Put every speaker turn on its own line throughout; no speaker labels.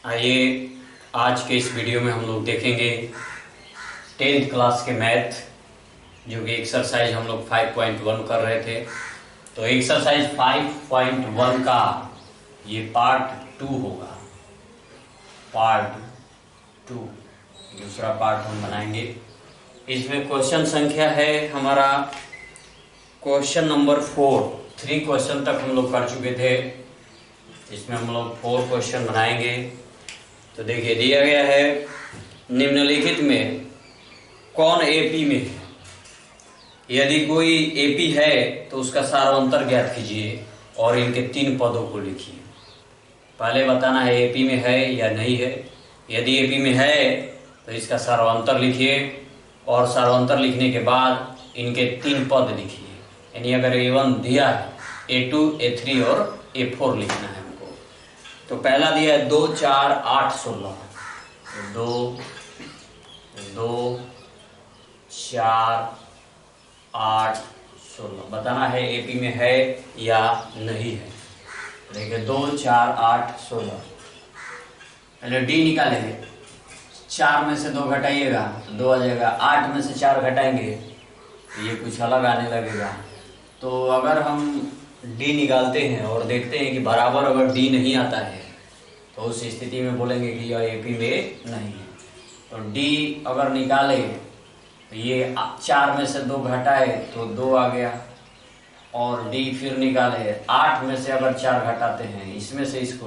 आइए आज के इस वीडियो में हम लोग देखेंगे 10th क्लास के मैथ, जो कि एक्सरसाइज हम लोग 5.1 कर रहे थे। तो एक्सरसाइज 5.1 का ये पार्ट 2 होगा। पार्ट 2 दूसरा पार्ट हम बनाएंगे। इसमें क्वेश्चन संख्या है हमारा क्वेश्चन नंबर 4। 3 क्वेश्चन तक हम लोग कर चुके थे। इसमें हम लोग 4 क्वेश्चन बनाएंगे। तो देखिए, दिया गया है निम्नलिखित में कौन एपी में है। यदि कोई एपी है तो उसका सारांतर ज्ञात कीजिए और इनके 3 पदों को लिखिए। पहले बताना है एपी में है या नहीं है। यदि एपी में है तो इसका सारांतर लिखिए और सारांतर लिखने के बाद इनके 3 पद लिखिए। यानी अगर A1 दिया है, A2, A3 और A4 लिखना है हमको। तो पहला दिया है 2, 4, 8, 16। 2, 2, 4, 8, 16 बताना है एपी में है या नहीं है। देखिए 2, 4, 8, 16। पहले डी निकालेंगे। 4 में से 2 घटाइएगा तो 2 आ जाएगा। 8 में से 4 घटाएंगे तो ये कुछ अलग आने लगेगा। तो अगर हम डी निकालते हैं और देखते हैं कि बराबर अगर डी नहीं आता है तो उस स्थिति में बोलेंगे कि यह एपी में नहीं है। तो डी अगर निकाले तो ये 4 में से 2 घटाए तो 2 आ गया और डी फिर निकाले 8 में से अगर 4 घटाते हैं इसमें से इसको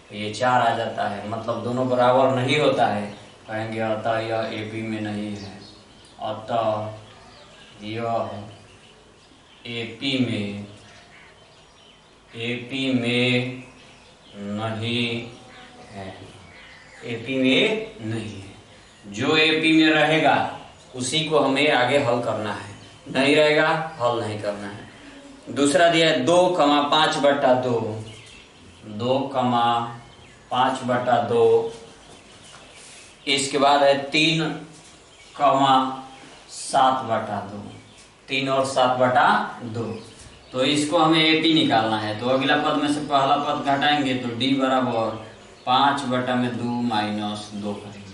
तो ये 4 आ जाता है। मतलब दोनों बराबर नहीं होता है, कहेंगे अतः यह एपी में नहीं है। अतः यह एपी में नहीं है। एपी में नहीं है। जो एपी में रहेगा उसी को हमें आगे हल करना है, नहीं रहेगा हल नहीं करना है। दूसरा दिया है 2,5/2। 2,5/2। इसके बाद है 3,7/2। 3 और 7/2। तो इसको हमें एपी निकालना है। तो अगला पद में से पहला पद घटाएंगे तो डी बराबर 5/2 माइनस 2 करेंगे।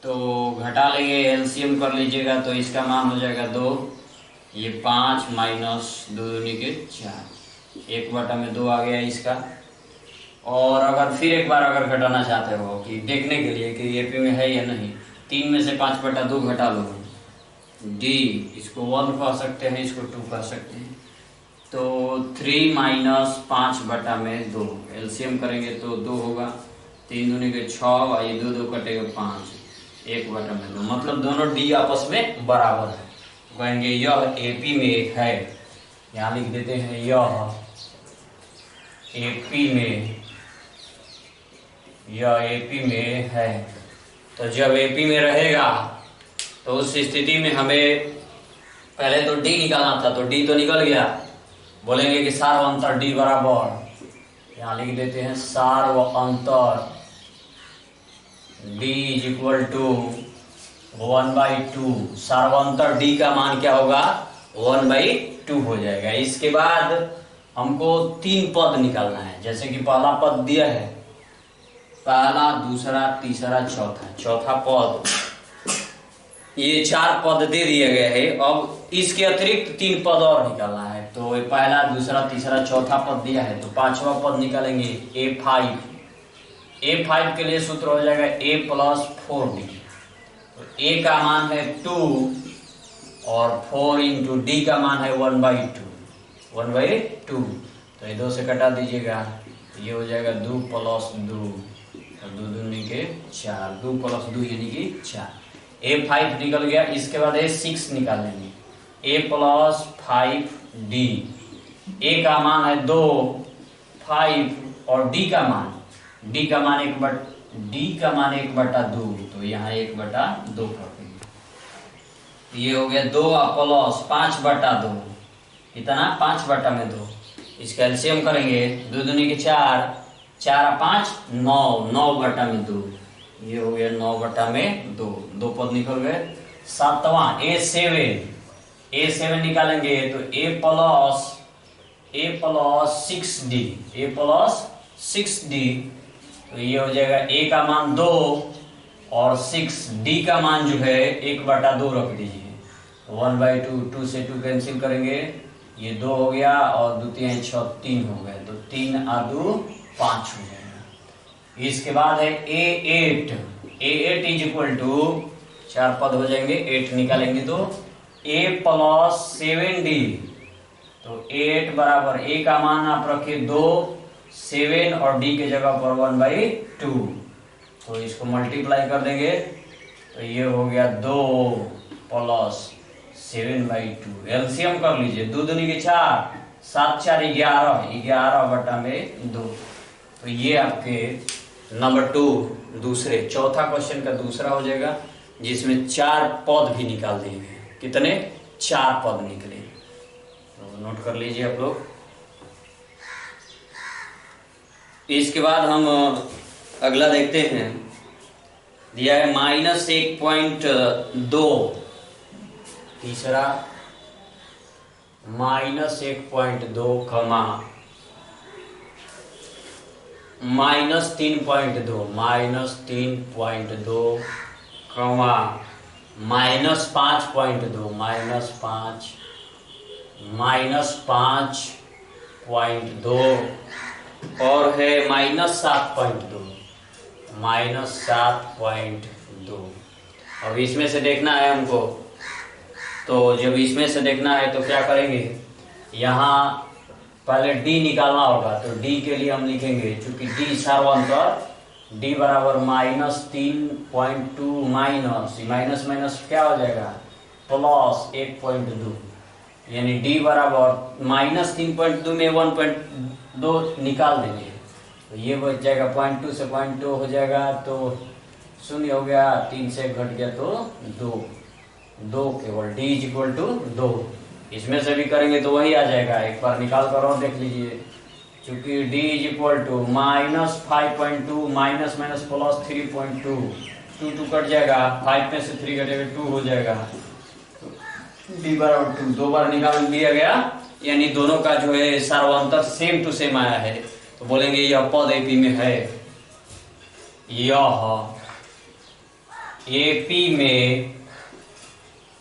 तो घटा लेंगे, एलसीएम कर लीजिएगा तो इसका मान हो जाएगा 2। ये 5 माइनस 2 दूनी के 4। 1/2 आ गया इसका। और अगर फिर एक बार अगर घटाना चाहते हो कि देखने के लिए कि एपी में है या नहीं, 3 में से 5/2 घटा लो। डी इसको 1 कह सकते हैं, इसको 2 कह सकते हैं। तो 3 माइनस 5/2 एलसीएम करेंगे तो 2 होगा। 3 दूनी के 6 और ये 2 कटेगा 5। 1/2 मतलब दोनों डी आपस में बराबर है। कहेंगे यह एपी में है। यहाँ लिख देते हैं यह एपी में है। तो जब एपी में रहेगा तो उस स्थिति में हमें पहले तो डी निकालना था। तो डी तो निकल गया। बोलेंगे कि सार्वअंतर डी बराबर, यहाँ लिख देते हैं सार्वअंतर डी इज इक्वल टू 1/2। सार्वअंतर डी का मान क्या होगा? 1/2 हो जाएगा। इसके बाद हमको 3 पद निकालना है। जैसे कि पहला पद दिया है, पहला, दूसरा, तीसरा, चौथा पद, ये 4 पद दे दिए गए हैं। अब इसके अतिरिक्त 3 पद और निकालना है। तो पहला, दूसरा, तीसरा, चौथा पद दिया है तो 5वां पद निकालेंगे A5। A5 के लिए सूत्र हो जाएगा A + 4D। तो A का मान है 2 और 4 × D का मान है 1/2। 1/2 तो ये 2 से कटा दीजिएगा। ये हो जाएगा 2 + 2 और 2 दूनी के 4। 2 + 2 यानी कि 4। A5 निकल गया। इसके बाद A6 निकालेंगे। A + 5D। A का मान है 2, 5 और D का मान 1/2। तो यहाँ 1/2 कर देंगे। ये हो गया 2 + 5/2। कितना? 5/2। इसका एलसीएम करेंगे। 2 दूनी के 4, 4 और 5 9, 9/2। ये हो गया 9/2। 2 पद निकल गए। 7वां A7 निकालेंगे तो A + 6D। तो ये हो जाएगा a का मान 2 और 6 d का मान जो है 1/2 रख दीजिए। 1/2, 2 से 2 कैंसिल करेंगे, ये 2 हो गया और 2 3 6 3 हो गए, तो 3 और 2 5 हो जाएगा। इसके बाद है a8 इज इक्वल टू 4 पद हो जाएंगे, 8 निकालेंगे तो a + 7d, तो 8 बराबर a का मान आप रखिए 2, 7 और d के जगह पर 1/2, तो इसको मल्टीप्लाई कर देंगे तो ये हो गया 2 + 7/2। एलसीएम कर लीजिए, 2 दूनी के 4, 7 4 11, 11/2। तो ये आपके नंबर 2 दूसरे चौथा क्वेश्चन का दूसरा हो जाएगा, जिसमें 4 पद भी निकाल देंगे। कितने? 4 पद निकले, तो नोट कर लीजिए आप लोग। इसके बाद हम अगला देखते हैं, दिया है -1.2, तीसरा -1.2, -3.2, -3.2, -5.2, -5.2 और है -7.2, -7.2। अब इसमें से देखना है हमको, तो जब इसमें से देखना है तो क्या करेंगे, यहाँ पहले d निकालना होगा, तो d के लिए हम लिखेंगे, चूंकि d सार्वंतर, d बराबर -3.2 माइनस माइनस क्या हो जाएगा +1.2, यानी d बराबर -3.2 में 1.2 निकाल देंगे, तो ये बच जाएगा 0.2 से 0.2 हो जाएगा, तो 0 हो गया, 3 से घट गया तो 2 केवल d = 2। इसमें से भी करेंगे तो वही आ जाएगा, एक बार निकाल कर और देख लीजिए, चूंकि d = -5.2 माइनस माइनस +3.2, 2 कट जाएगा, 5 में से 3 घटेगा 2 हो जाएगा, d बराबर 2 दो बार निकाल दिया गया, यानी दोनों का जो है सार्वंतर सेम टू सेम आया है, तो बोलेंगे यह पद एपी में है, यह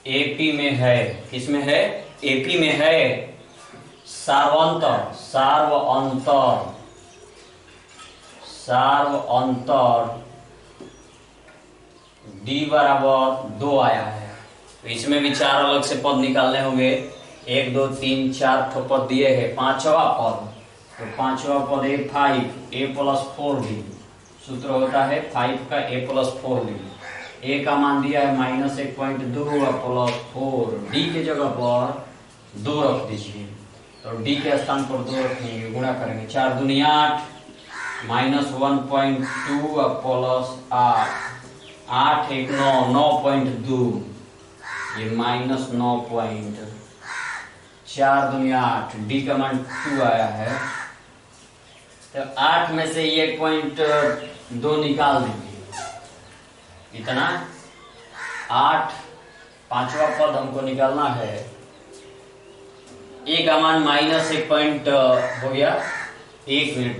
एपी में है, किसमें है? एपी में है। सार्वंतर d बराबर 2 आया है, तो इसमें भी 4 अलग से पद निकालने होंगे, 1 2 3 4 ठो पद दिए हैं, 5वां पद, तो 5वां पद है 5 a + 4d, सूत्र होता है 5 का a + 4d, a का मान दिया है -1.2 और +4, d के जगह पर 2 रख दीजिए, तो d के स्थान पर 2 रखेंगे, गुणा करेंगे, 4 दूनी 8, -1.2 और +8, 8 1 9, 9.2, ये -9. 4 दूनी 8, d का मान 2 आया है, तो 8 में से 1.2 निकाल देंगे, इतना 8, 5वां पद हमको निकालना है, a का मान -1 हो गया, 1 मिनट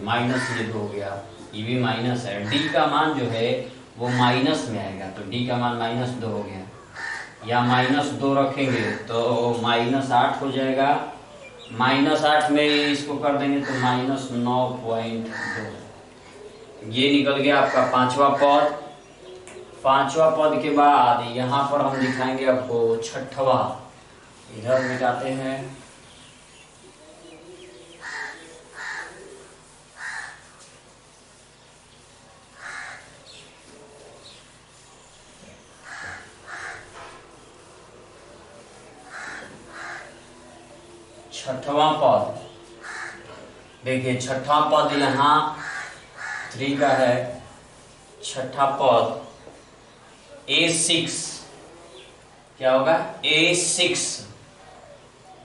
माइनस ये 2 हो गया, ये भी माइनस है, d का मान जो है वो माइनस में आएगा, तो d का मान -2 हो गया, या -2 रखेंगे तो -8 हो जाएगा, -8 में इसको कर देंगे तो -9.2, ये निकल गया आपका 5वां पद। 5वां पद के बाद यहाँ पर हम दिखाएंगे आपको 6वां, इधर मिटाते हैं, छठवां पद देखिए, छठा पद यहाँ 3 का है, छठा पद A6 क्या होगा,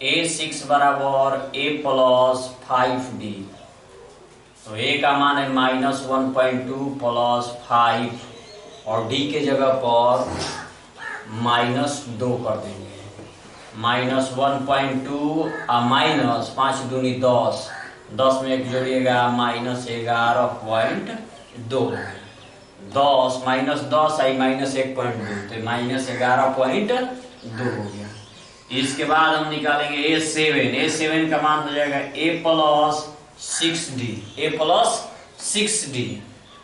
A6 बराबर a + 5d, तो a का मान है -1.2 + 5 और d के जगह पर -2 कर देंगे, -1.2 और -5 दूनी 10, 10 में 1 जोड़िएगा -11.2। 10 -10 आई -1.2 तो -11.2 हो गया। इसके बाद हम निकालेंगे A7 का मान हो जाएगा A plus 6D। A plus 6D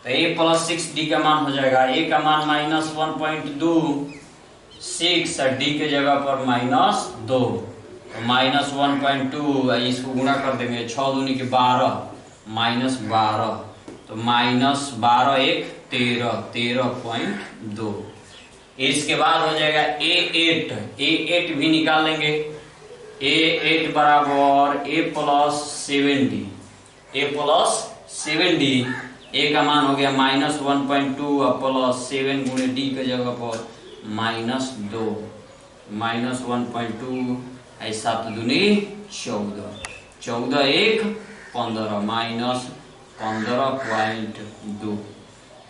तो A प्लस 6D का मान हो जाएगा A का मान -1.2 6 और D के जगह पर -2 तो -1.2 इसको गुणा कर देंगे 6 दूनी के 12 -12 तो -12 1 13.2। इसके बाद हो जाएगा A8 भी निकाल लेंगे। A8 बराबर A plus 7D। A plus 7D A का मान हो गया -1.2 और प्लस 7 गुणे D के जगह पर -2 -1.2 ऐसा 7 दूनी 14 14 1 15 -15.2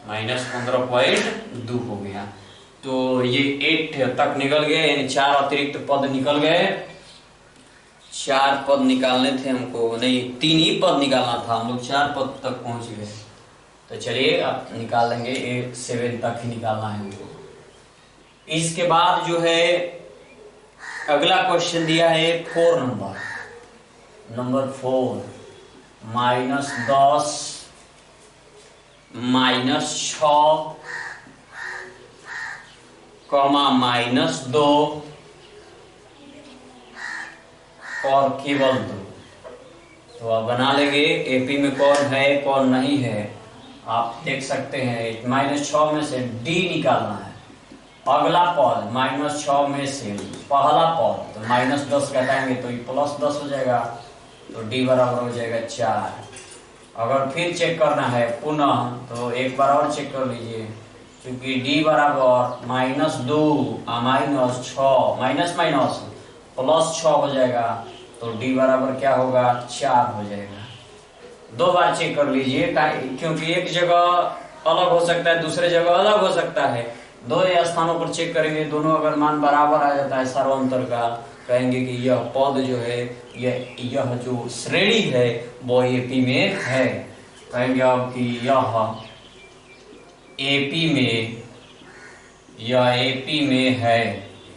-15.2 हो गया। तो ये 8 तक निकल गए, यानी 4 अतिरिक्त पद निकल गए। 4 पद निकालने थे हमको, नहीं 3 ही पद निकालना था, हम लोग 4 पद तक पहुंच गए। तो चलिए अब निकाल लेंगे, 7 तक ही निकालना है हमको। इसके बाद जो है अगला क्वेश्चन दिया है 4 नंबर 4 -10 -6 -2 और केवल 2। तो अब बना लेंगे एपी में कौन है कौन नहीं है, आप देख सकते हैं। -6 में से डी निकालना है। अगला पद -6 में से पहला पद तो -10 घटाएंगे तो +10 हो जाएगा, तो डी बराबर हो जाएगा 4। अगर फिर चेक करना है पुनः तो एक बार और चेक कर लीजिए, क्योंकि डी बराबर -2 -6 माइनस +6 हो जाएगा, तो डी बराबर क्या होगा 4 हो जाएगा। 2 बार चेक कर लीजिए, क्योंकि एक जगह अलग हो सकता है, दूसरे जगह अलग हो सकता है। 2 स्थानों पर चेक करेंगे, दोनों अगर मान बराबर आ जाता है सर्वांतर का, कहेंगे कि यह पद जो है यह जो श्रेणी है वो एपी में है। कहेंगे अब कि यह एपी में है।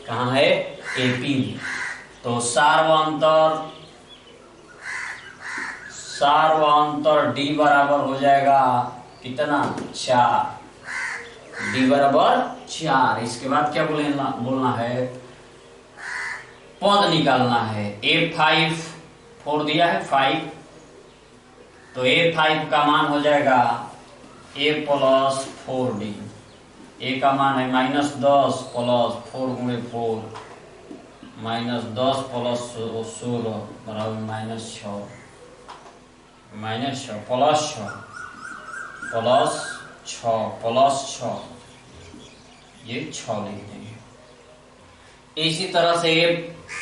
कहाँ है? एपी में। तो सार्वंतर डी बराबर हो जाएगा कितना 4। डी बराबर 4। इसके बाद क्या बोलना है, पद निकालना है। A5 4 दिया है 5, तो A5 का मान हो जाएगा A प्लस 4D। A का मान है -10 प्लस 4 गुणे 4 -10 प्लस 16 बराबर -6 प्लस 6 ये 6 लिख देंगे। इसी तरह से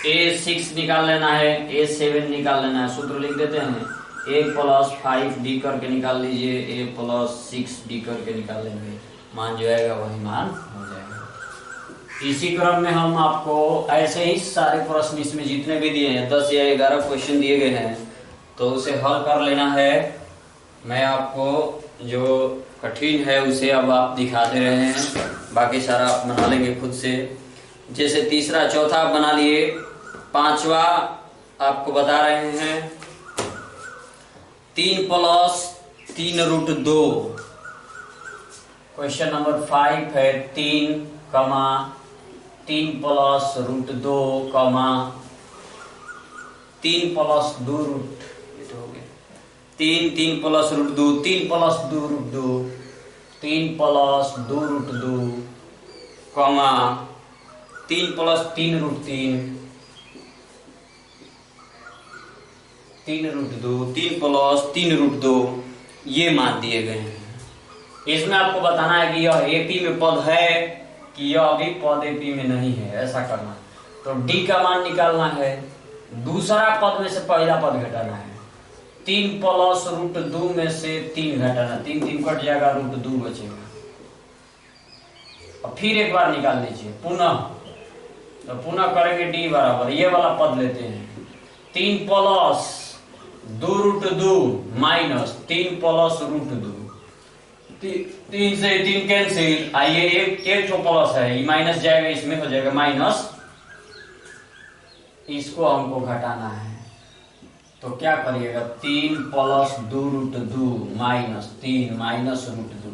A6 निकाल लेना है, A7 निकाल लेना है। सूत्र लिख देते हैं, A प्लस 5D करके निकाल लीजिए, A प्लस 6D करके निकाल लेंगे, मान जो आएगा वही मान हो जाएगा। इसी क्रम में हम आपको ऐसे ही सारे प्रश्न इसमें जितने भी दिए हैं 10 या 11 क्वेश्चन दिए गए हैं, तो उसे हल कर लेना है। मैं आपको जो कठिन है उसे अब आप दिखाते रहे हैं, बाकी सारा आप बना लेंगे खुद से। जैसे तीसरा चौथा आप बना लिए, पांचवा आपको बता रहे हैं 3 प्लस 3√2। क्वेश्चन नंबर 5 है 3 प्लस √2 3 प्लस 2 रूट, ये तो हो गया 3 plus √2 3 plus 2√2 3 plus 2√2 3 plus 3√3 3√2 3 plus 3√2 ये मान दिए गए हैं। इसमें आपको बताना है कि यह एपी में पद है कि यह अभी पद एपी में नहीं है, ऐसा करना। तो डी का मान निकालना है, दूसरा पद में से पहला पद घटाना है। 3 प्लस √2 में से 3 घटाना, 3 कट जाएगा, √2 बचेगा। और फिर एक बार निकाल लीजिए पुनः, तो पुनः करेंगे डी बराबर, ये वाला पद लेते हैं 3 प्लस 2√2 माइनस 3 प्लस √2। 3 से 3 कैंसिल, आइए एक तो प्लस है, ये माइनस जाएगा, इसमें हो जाएगा माइनस, इसको हमको घटाना है। तो क्या करिएगा, 3 प्लस 2√2 माइनस 3 माइनस √2।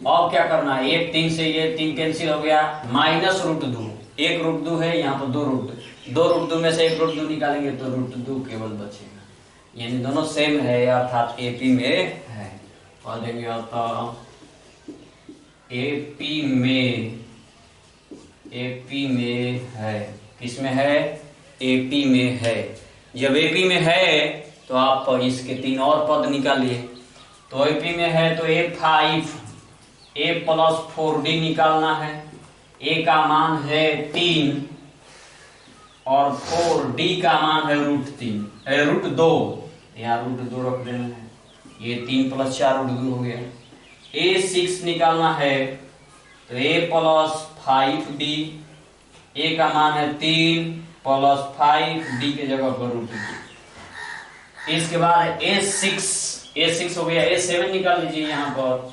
अब क्या करना है, एक 3 से ये 3 कैंसिल हो गया, माइनस √2, एक √2 है यहाँ पर, 2√2 में से एक √2 निकालेंगे तो √2 केवल बचेगा, यानी दोनों सेम है, अर्थात एपी में है। और देंगे तो एपी में है, किसमें है, एपी में है। जब एपी में है तो आप इसके 3 और पद निकालिए। तो एपी में है तो A5 A प्लस 4D निकालना है। A का मान है 3 और 4D का मान है √2, यहाँ √2 रख देना है, ये 3 प्लस 4 √2 हो गया। A6 निकालना है तो A प्लस 5D, A का मान है 3 प्लस 5D के जगह पर √2। इसके बाद A6 हो गया, A7 निकाल लीजिए यहाँ पर,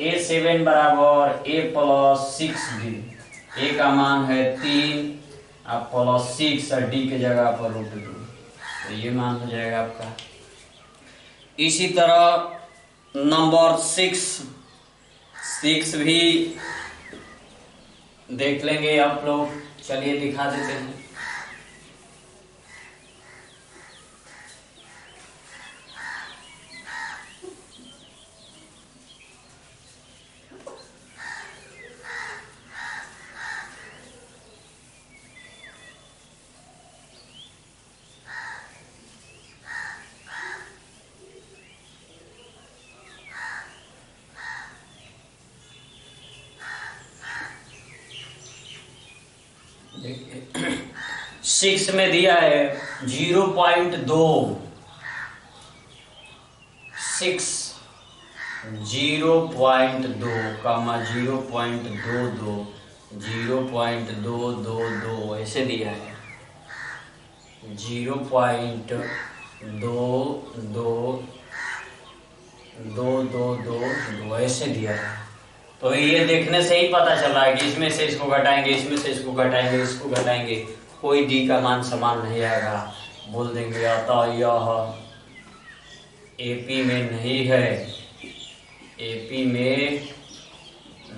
A7 बराबर A प्लस 6D, A का मान है 3 आप प्लस 6 और D के जगह पर √2, तो ये मान हो जाएगा आपका। इसी तरह नंबर 6 भी देख लेंगे आप लोग, चलिए दिखा देते हैं। देखिए 6 में दिया है 0.2, 6 0.2 कमा 0.22 0.222 ऐसे दिया है, 0.22222 ऐसे दिया है। तो ये देखने से ही पता चला है कि इसमें से इसको घटाएंगे, इसमें से इसको घटाएंगे, इसको घटाएंगे, कोई डी का मान समान नहीं आएगा। बोल देंगे अतः यह एपी में नहीं है, एपी में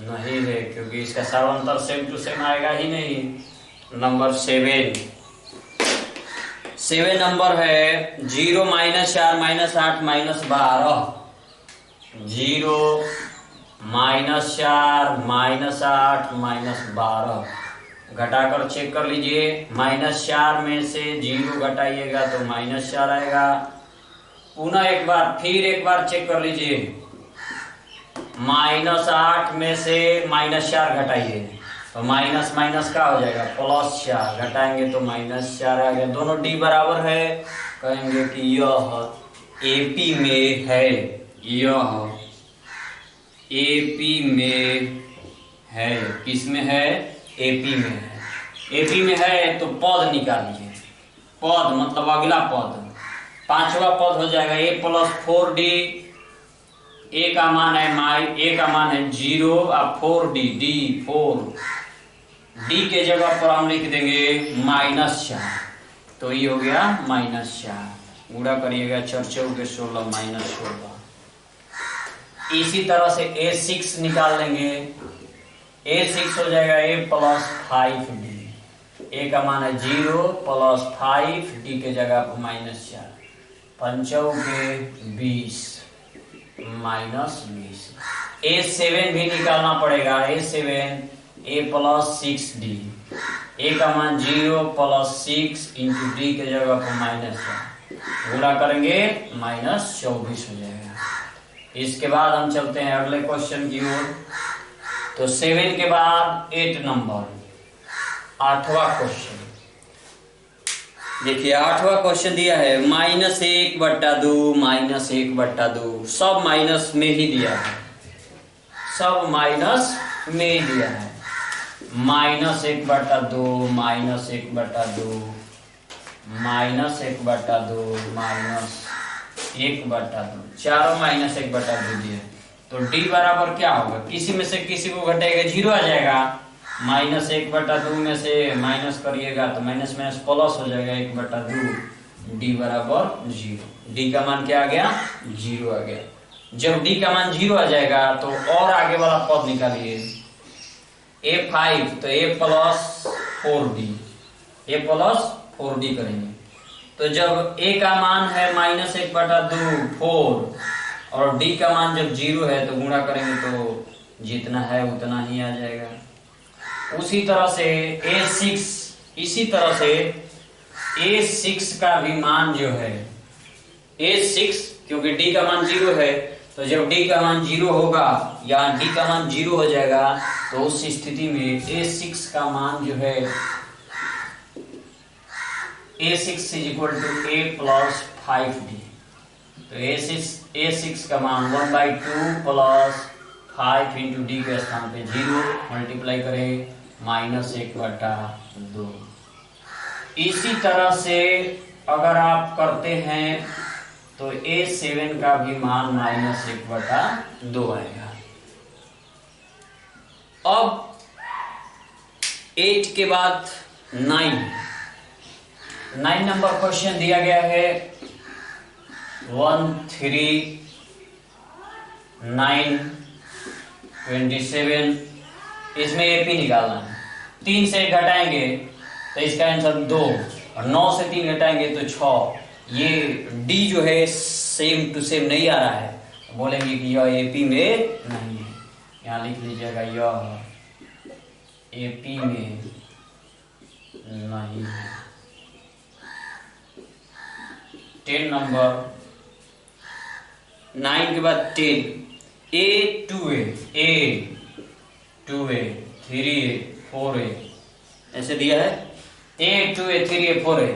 नहीं है, क्योंकि इसका सर्वांतर सेम टू सेम आएगा ही नहीं। नंबर 7 नंबर है 0 -4 -8 -12, 0 -4 -8 -12 घटाकर चेक कर लीजिए। -4 में से 0 घटाइएगा तो -4 आएगा। पुनः फिर एक बार चेक कर लीजिए, -8 में से -4 घटाइए तो माइनस माइनस का हो जाएगा +4, घटाएंगे तो -4 आ गया। दोनों डी बराबर है, कहेंगे कि यह एपी में है, यह एपी में है। किस में है? एपी में है। एपी में है तो पद निकालिए, पद मतलब अगला पद, 5वां पद हो जाएगा a + 4d। a का मान है a का मान है 0 और 4d, d के जगह पर हम लिख देंगे -4, तो ये हो गया -4। गुणा करिएगा 4 × 4 = 16 -16। इसी तरह से A6 निकाल लेंगे। A6 हो जाएगा a + 5d, a का मान है 0 + 5d के जगह पर -4, 5 के 20 -20। A7 भी निकालना पड़ेगा। A7 a + 6d, a का मान 0 + 6 × d के जगह पर -4, गुणा करेंगे -24 हो जाएगा। इसके बाद हम चलते हैं अगले क्वेश्चन की ओर। तो 7 के बाद 8 नंबर, 8वां क्वेश्चन देखिए। 8वां क्वेश्चन दिया है -1/2 -1/2, सब माइनस में ही दिया है, सब माइनस में ही दिया है। -1/2 -1/2 -1/2 1/2, चारों माइनस 1/2 दिए। तो डी बराबर क्या होगा, किसी में से किसी को घटाएगा 0 आ जाएगा, -1/2 में से माइनस करिएगा तो माइनस माइनस प्लस हो जाएगा 1/2, डी बराबर 0। डी का मान क्या आ गया, 0 आ गया। जब डी का मान 0 आ जाएगा तो और आगे वाला पद निकालिए, a5 तो a + 4d, a + 4d करेंगे। तो जब a का मान है -1/2 4 और d का मान जब 0 है तो गुणा करेंगे तो जितना है उतना ही आ जाएगा। उसी तरह से a6 का भी मान जो है a6, क्योंकि d का मान 0 है तो जब d का मान 0 होगा या d का मान 0 हो जाएगा तो उस स्थिति में a6 का मान जो है a6 = a + 5d। तो a6 का मान 1/2 + 5 × d के स्थान पे 0 मल्टीप्लाई करें -1/2। इसी तरह से अगर आप करते हैं तो a7 का भी मान -1/2 आएगा। अब 8 के बाद 9 नंबर क्वेश्चन दिया गया है 1 3 9 27। इसमें एपी निकालना है। 3 से घटाएंगे तो इसका आंसर 2 और 9 से 3 घटाएंगे तो 6। ये डी जो है सेम टू सेम नहीं आ रहा है, तो बोलेंगे कि यह एपी में नहीं है। यहाँ लिख लीजिएगा यह एपी में नहीं है। 10 नंबर 9 के बाद 10 a2a 3a 4a ऐसे दिया है। a2a 3a 4a,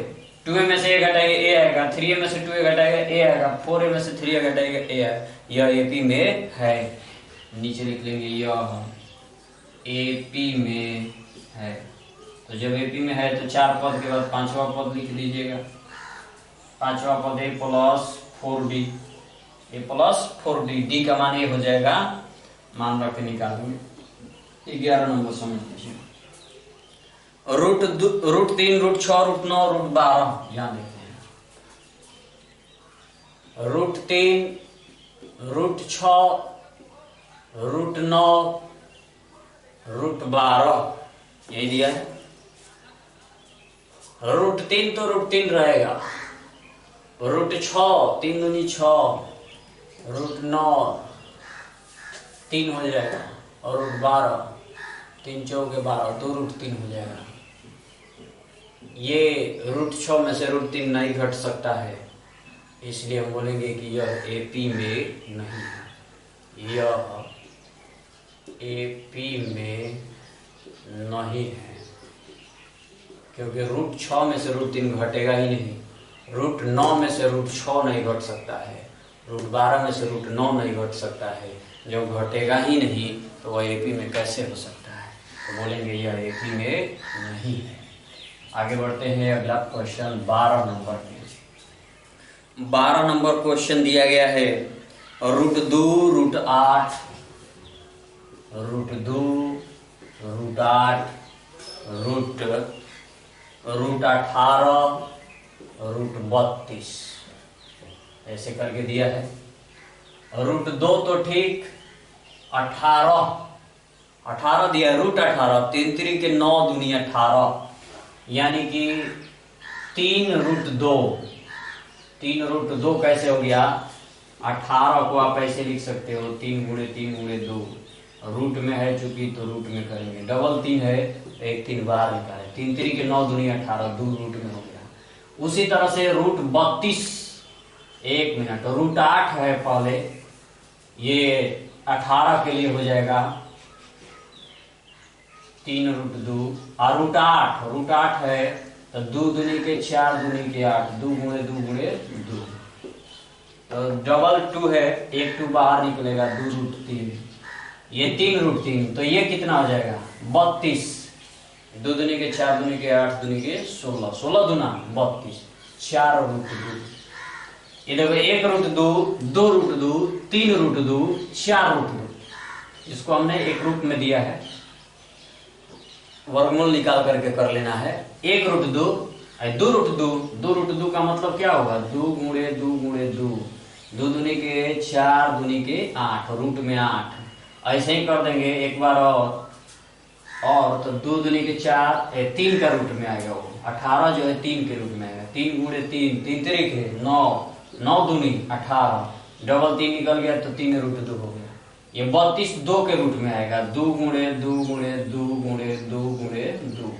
2a में से a घटाएगा a आएगा, 3a में से 2a घटाएगा a आएगा, 4a में से 3a घटाएगा a आएगा। यह एपी में है। नीचे लिख लेंगे यह एपी में है। तो जब एपी में है तो 4 पद के बाद 5वां पद लिख लीजिएगा। 5वां पद a + 4d, a + 4d, D का मान a हो जाएगा, मान रख के निकालेंगे। 11 नंबर समझ लीजिए। √3, √6, √9, √12 यहाँ देखते हैं। √3, √6, √9, √12 यही दिया है। √3 तो √3 रहेगा, √6 3 दूनी 6, √9 3 हो जाएगा और √12 3 चौके 12, 2 √3 हो जाएगा। ये √6 में से √3 नहीं घट सकता है, इसलिए हम बोलेंगे कि यह एपी में नहीं है। यह एपी में नहीं है क्योंकि √6 में से √3 घटेगा ही नहीं, √9 में से √6 नहीं घट सकता है, √12 में से √9 नहीं घट सकता है। जब घटेगा ही नहीं तो वह एपी में कैसे हो सकता है, तो बोलेंगे यह एपी में नहीं है। आगे बढ़ते हैं अगला क्वेश्चन 12 नंबर पे। 12 नंबर क्वेश्चन दिया गया है √2, √8, √2, √8, √18, √32 ऐसे करके दिया है। √2 तो ठीक, 18 दिया, √18 3 3 के 9 दूनी 18, यानी कि 3√2 कैसे हो गया, 18 को आप ऐसे लिख सकते हो 3 × 3 × 2, रूट में है चूंकि तो रूट में करेंगे, डबल 3 है तो 1 3 बाहर निकाले, 3 3 के 9 दूनी 18, 2 रूट में हो गया। उसी तरह से √32, 1 मिनट, √8 है पहले, ये 18 के लिए हो जाएगा 3√2 और √8 है तो 2 दूनी के 4 दूनी के 8, 2 × 2 × 2, तो डबल 2 है, 1 2 बाहर निकलेगा, 2√3, ये 3√3, तो ये कितना हो जाएगा 32, 2 दूनी के 4 दूनी के 8 दूनी के 16, 16 दूना 32, 4√2, ये देखो 1√2, 2√2, 3√2, 4√2, इसको हमने एक रूप में दिया है, वर्गमूल निकाल करके कर लेना है। 1√2 2√2, 2√2 का मतलब क्या होगा, 2 गुणे 2 गुणे 2, 2 दूनी के 4, दूनी के 8, रूट में 8। ऐसे ही कर देंगे एक बार और तो 2 दूनी के 4, 3 का रूट में आएगा वो, 18 जो है 3 के रूट में आएगा। 3 गुणे 3, 3 3 के 9, 9 दूनी 18, डबल 3 निकल गया तो 3√2 हो गया। ये 32 2 के रूट में आएगा, 2 गुणे 2 गुणे 2 गुणे 2 गुणे 2,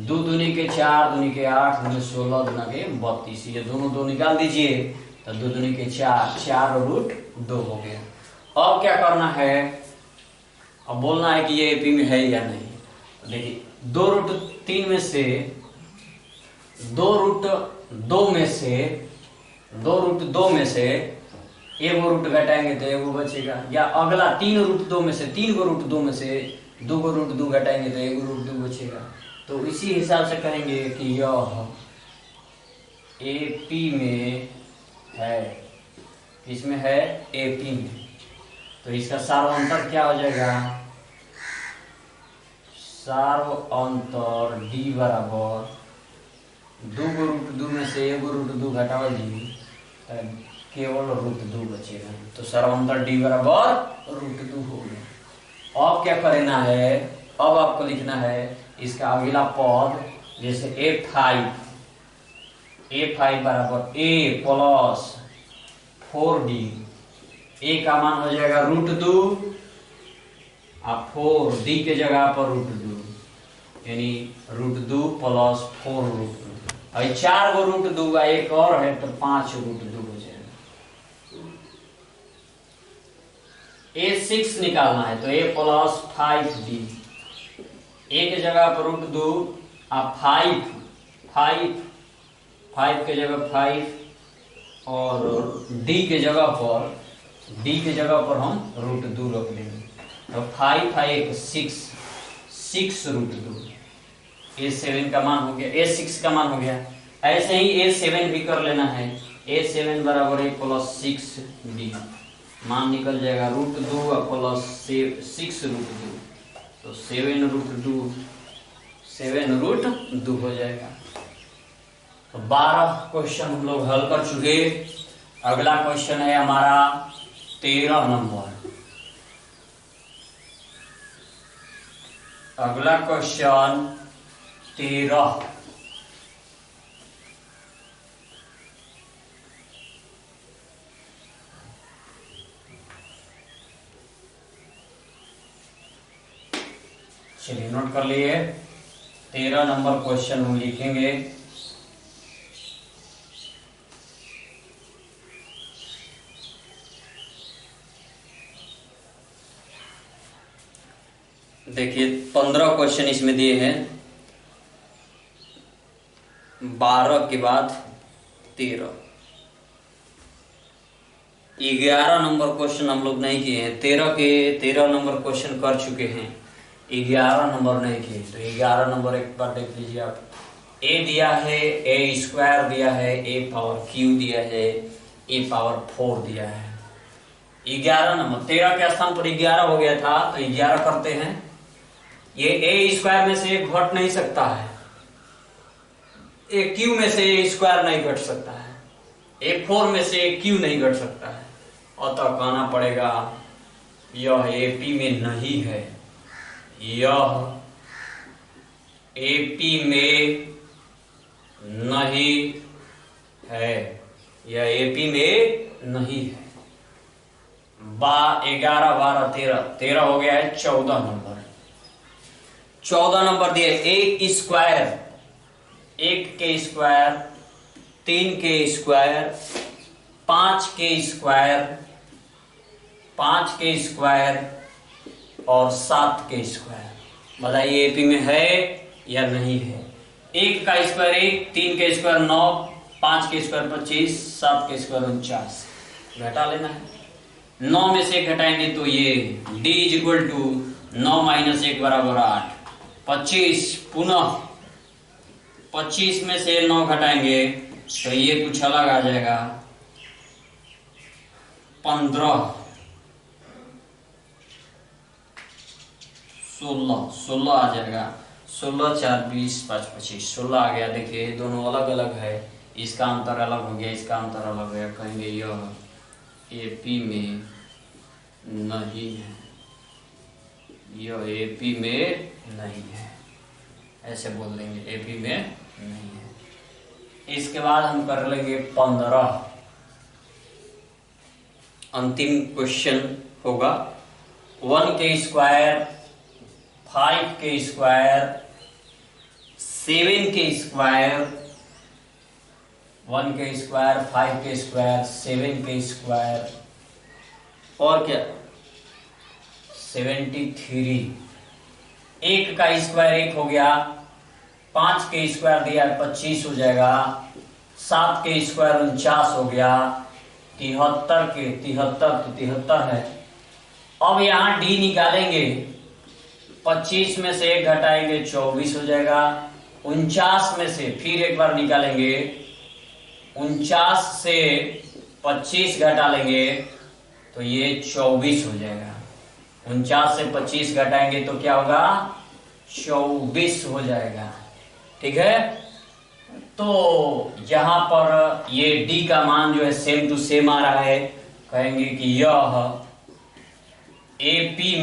2 दूनी के 4, दूनी के 8, दूनी 16, दूना के 32, ये दोनों 2 निकाल दीजिए तो 2 दूनी के 4, 4√2 हो गया। अब क्या करना है, अब बोलना है कि ये एपी में है या नहीं। तो देखिए 2√3 में से 2√2 में से 2√2 में से एगो रूट घटाएंगे तो एगो बचेगा, या अगला 3√2 में से 3 में से 2 घटाएंगे तो एगो √2 बचेगा। तो इसी हिसाब से कहेंगे कि यह एपी में है, इसमें है एपी में। तो इसका सार्वअंतर क्या हो जाएगा, सार्वअंतर D बराबर 2 में से 1 √2 घटावा जी, केवल √2 बचेगा। तो सार्वअंतर D बराबर √2 हो गया। अब क्या करना है, अब आपको लिखना है इसका अगला पद, जैसे A5 बराबर A प्लस 4D, A का मान हो जाएगा √2 और 4D के जगह पर √2, यानी √2 प्लस 4√2। और 4 गो √2 का एक और है तो 5√2 हो जाएगा। A6 निकालना है तो A प्लस 5D, A के जगह पर √2 और 5 के जगह 5 और D के जगह पर हम √2 रख देंगे तो 5 है 6√2। A7 का मान हो गया, A6 का मान हो गया। ऐसे ही A7 भी कर लेना है, A7 बराबर A प्लस 6D, मान निकल जाएगा √2 और प्लस 6√2, तो 7√2 हो जाएगा। तो 12 क्वेश्चन हम लोग हल कर चुके। अगला क्वेश्चन है हमारा 13 नंबर। अगला क्वेश्चन 13, चलिए नोट कर लिए। 13 नंबर क्वेश्चन हम लिखेंगे। देखिए 15 क्वेश्चन इसमें दिए हैं, 12 के बाद 13, 11 नंबर क्वेश्चन हम लोग नहीं किए हैं। 13 नंबर क्वेश्चन कर चुके हैं, 11 नंबर नहीं किए। तो 11 नंबर एक बार देख लीजिए आप। A दिया है, A² दिया है, A पावर Q दिया है, A पावर 4 दिया है। 11 नंबर 13 के स्थान पर 11 हो गया था तो 11 करते हैं। ये A² में से एक घट नहीं सकता है, A Q में से A² नहीं घट सकता है, A4 में से Q नहीं घट सकता है, अतः कहना पड़ेगा यह AP में नहीं है, यह AP में नहीं है, यह AP में नहीं है। 11 12 13 हो गया है। 14 नंबर दिया A², 1 के स्क्वायर, 3 के स्क्वायर, 5 के स्क्वायर, 5 के स्क्वायर और 7 के स्क्वायर। बताइए एपी में है या नहीं है। 1 का स्क्वायर 1, 3 के स्क्वायर 9, 5 के स्क्वायर 25, 7 के स्क्वायर 49, घटा लेना है। 9 में से घटाएंगे तो ये D = 9 - 1 = 8। 25 पुनः 25 में से 9 घटाएंगे तो ये कुछ अलग आ जाएगा, 15, 16 आ जाएगा। 16 4 20 5 25, 16 आ गया। देखिए दोनों अलग अलग है, इसका अंतर अलग हो गया, इसका अंतर अलग हो गया। कहेंगे यह एपी में नहीं है, यह एपी में नहीं है, ऐसे बोल देंगे एपी में नहीं है। इसके बाद हम कर लेंगे 15। अंतिम क्वेश्चन होगा 1 के स्क्वायर, 5 के स्क्वायर, 7 के स्क्वायर, 1 के स्क्वायर, 5 के स्क्वायर, 7 के स्क्वायर और क्या 73। 1 का स्क्वायर 1 हो गया, 5 के स्क्वायर दिया 25 हो जाएगा, 7 के स्क्वायर 49 हो गया, 73 के 73 तो 73 है। अब यहाँ डी निकालेंगे, 25 में से 1 घटाएंगे 24 हो जाएगा। 49 में से फिर एक बार निकालेंगे, 49 से 25 घटा लेंगे तो ये 24 हो जाएगा। 49 से 25 घटाएंगे तो क्या होगा 24 हो जाएगा। ठीक है, तो यहां पर ये डी का मान जो है सेम टू सेम आ रहा है। कहेंगे कि यह एपी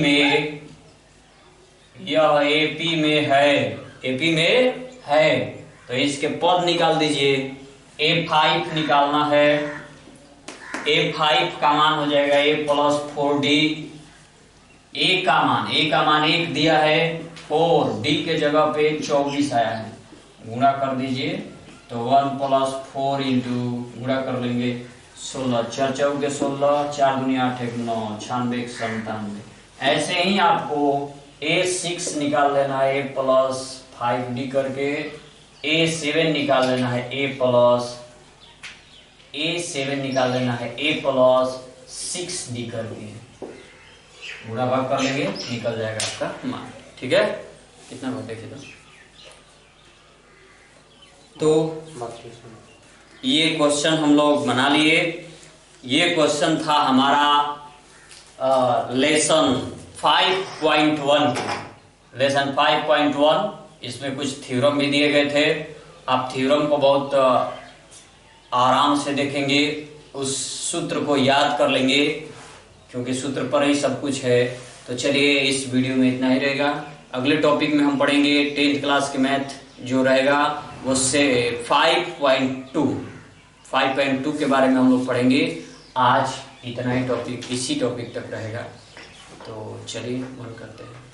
में है, एपी में है। तो इसके पद निकाल दीजिए। A5 निकालना है, A5 का मान हो जाएगा A प्लस 4D। A का मान 1 दिया है, 4D के जगह पे 24 आया है, गुणा कर दीजिए तो 1 प्लस 4 इंटू गुणा कर लेंगे 16, 4 चौके 16, 4 दूनी 8 1 9, 96 97। ऐसे ही आपको A6 निकाल लेना है A प्लस 5D करके, A7 निकाल लेना है A7 निकाल लेना है A प्लस 6D करके, गुणा भाग कर लेंगे निकल जाएगा आपका मान। ठीक है, कितना बार देखिए तो ये क्वेश्चन हम लोग बना लिए। ये क्वेश्चन था हमारा लेसन 5.1 लेसन 5.1। इसमें कुछ थ्योरम भी दिए गए थे। आप थ्योरम को बहुत आराम से देखेंगे, उस सूत्र को याद कर लेंगे क्योंकि सूत्र पर ही सब कुछ है। तो चलिए इस वीडियो में इतना ही रहेगा। अगले टॉपिक में हम पढ़ेंगे 10th क्लास के मैथ जो रहेगा वो से 5.2 के बारे में हम लोग पढ़ेंगे। आज इतना ही टॉपिक, इसी टॉपिक तक रहेगा। तो चलिए बंद करते हैं।